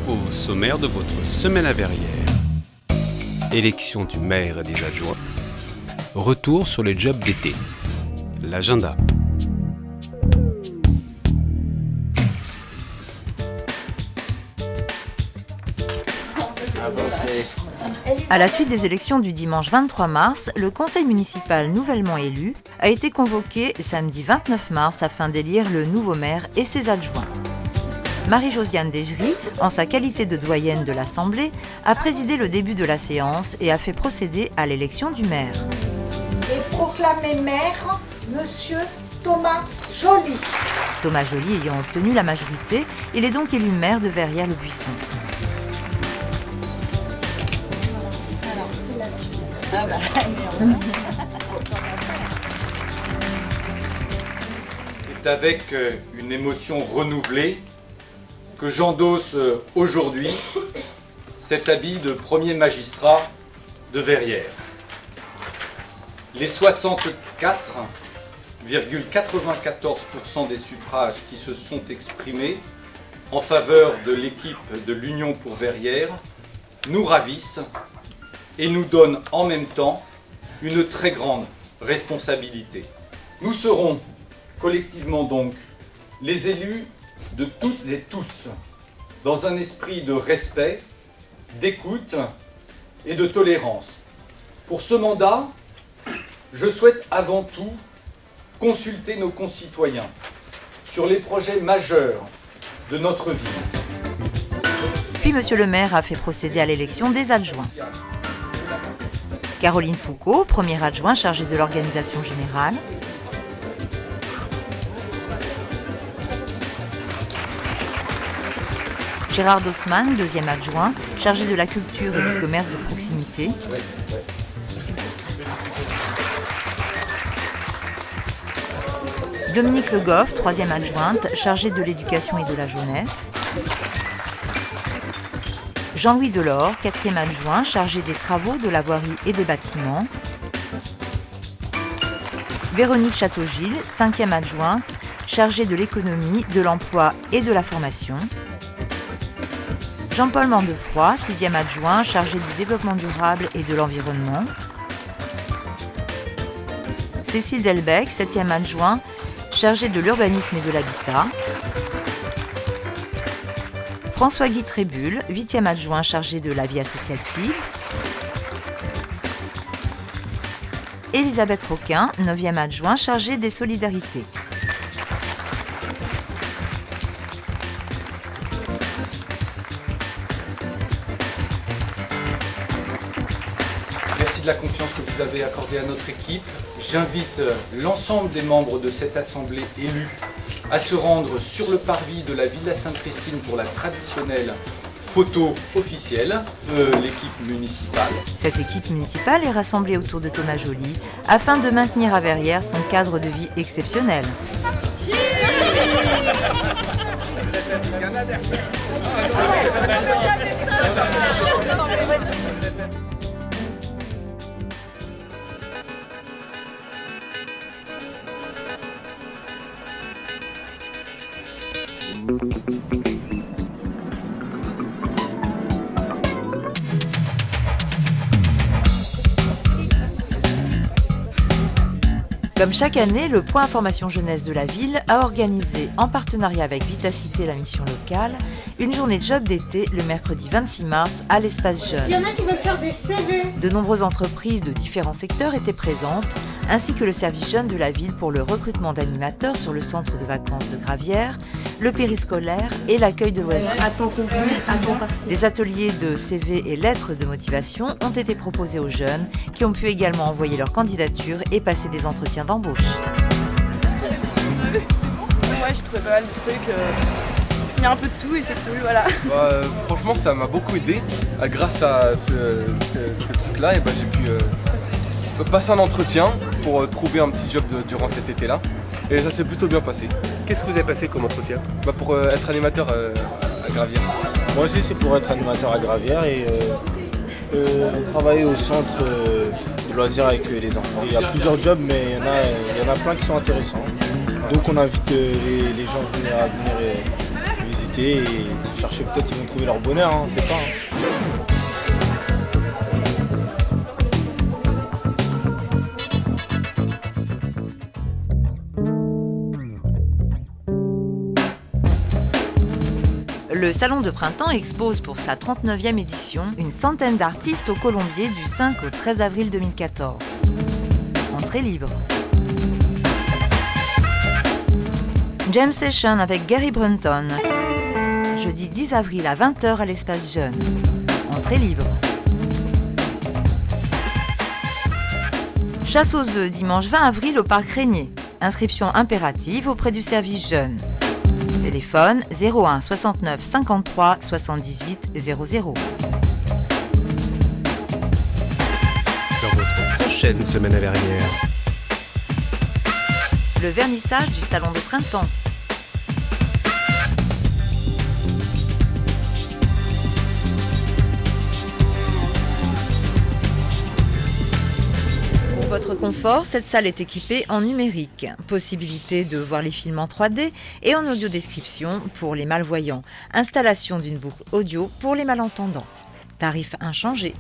Au sommaire de votre semaine à Verrières. Élection du maire et des adjoints. Retour sur les jobs d'été. L'agenda. À la suite des élections du dimanche 23 mars, le conseil municipal nouvellement élu a été convoqué samedi 29 mars afin d'élire le nouveau maire et ses adjoints. Marie-Josiane Desgery, en sa qualité de doyenne de l'Assemblée, a présidé le début de la séance et a fait procéder à l'élection du maire. Et proclamé maire, Monsieur Thomas Joly. Thomas Joly ayant obtenu la majorité, il est donc élu maire de Verrières-le-Buisson. C'est avec une émotion renouvelée que j'endosse aujourd'hui cet habit de premier magistrat de Verrières. Les 64,94% des suffrages qui se sont exprimés en faveur de l'équipe de l'Union pour Verrières nous ravissent et nous donnent en même temps une très grande responsabilité. Nous serons collectivement donc les élus de toutes et tous, dans un esprit de respect, d'écoute et de tolérance. Pour ce mandat, je souhaite avant tout consulter nos concitoyens sur les projets majeurs de notre ville. Puis monsieur le maire a fait procéder à l'élection des adjoints. Caroline Foucault, premier adjoint chargé de l'organisation générale. Gérard Dossman, deuxième adjoint, chargé de la culture et du commerce de proximité. Dominique Le Goff, troisième adjointe, chargée de l'éducation et de la jeunesse. Jean-Louis Delors, quatrième adjoint, chargé des travaux, de la voirie et des bâtiments. Véronique Château-Gilles, cinquième adjointe, chargée de l'économie, de l'emploi et de la formation. Jean-Paul Mandefroy, sixième adjoint, chargé du développement durable et de l'environnement. Cécile Delbecq, septième adjoint, chargé de l'urbanisme et de l'habitat. François-Guy Trébul, huitième adjoint, chargé de la vie associative. Elisabeth Roquin, neuvième adjoint, chargé des solidarités. Merci de la confiance que vous avez accordée à notre équipe. J'invite l'ensemble des membres de cette assemblée élue à se rendre sur le parvis de la Villa Sainte-Christine pour la traditionnelle photo officielle de l'équipe municipale. Cette équipe municipale est rassemblée autour de Thomas Joly afin de maintenir à Verrières son cadre de vie exceptionnel. Comme chaque année, le Point Information Jeunesse de la ville a organisé, en partenariat avec Vitacité, la mission locale, une journée de job d'été le mercredi 26 mars à l'Espace Jeune. Il y en a qui veulent faire des CV. De nombreuses entreprises de différents secteurs étaient présentes, ainsi que le service jeune de la ville pour le recrutement d'animateurs sur le centre de vacances de Gravières, le périscolaire et l'accueil de loisirs. À temps complet, à temps partiel. Des ateliers de CV et lettres de motivation ont été proposés aux jeunes qui ont pu également envoyer leur candidature et passer des entretiens d'embauche. Moi j'ai trouvé pas mal de trucs, il y a un peu de tout et c'est cool, voilà. Franchement ça m'a beaucoup aidé. Grâce à ce truc-là, j'ai pu passer un entretien pour trouver un petit job durant cet été-là. Et ça s'est plutôt bien passé. Qu'est-ce que vous avez passé comme entretien? Pour être animateur à Gravières. Moi aussi c'est pour être animateur à Gravières et travailler au centre de loisirs avec les enfants. Il y a plusieurs jobs mais il y en a plein qui sont intéressants. Donc on invite les gens à venir visiter. profiter et chercher, peut-être ils vont trouver leur bonheur, on sait pas. Le Salon de Printemps expose pour sa 39e édition une centaine d'artistes au Colombier du 5 au 13 avril 2014. Entrée libre. Jam Session avec Gary Brunton. Jeudi 10 avril à 20h à l'Espace Jeune. Entrée libre. Chasse aux œufs dimanche 20 avril au Parc Régnier. Inscription impérative auprès du service jeune. Téléphone 01 69 53 78 00. Dans votre prochaine semaine à Verrières. Le vernissage du Salon de Printemps. Pour votre confort, cette salle est équipée en numérique. Possibilité de voir les films en 3D et en audio-description pour les malvoyants. Installation d'une boucle audio pour les malentendants. Tarif inchangé.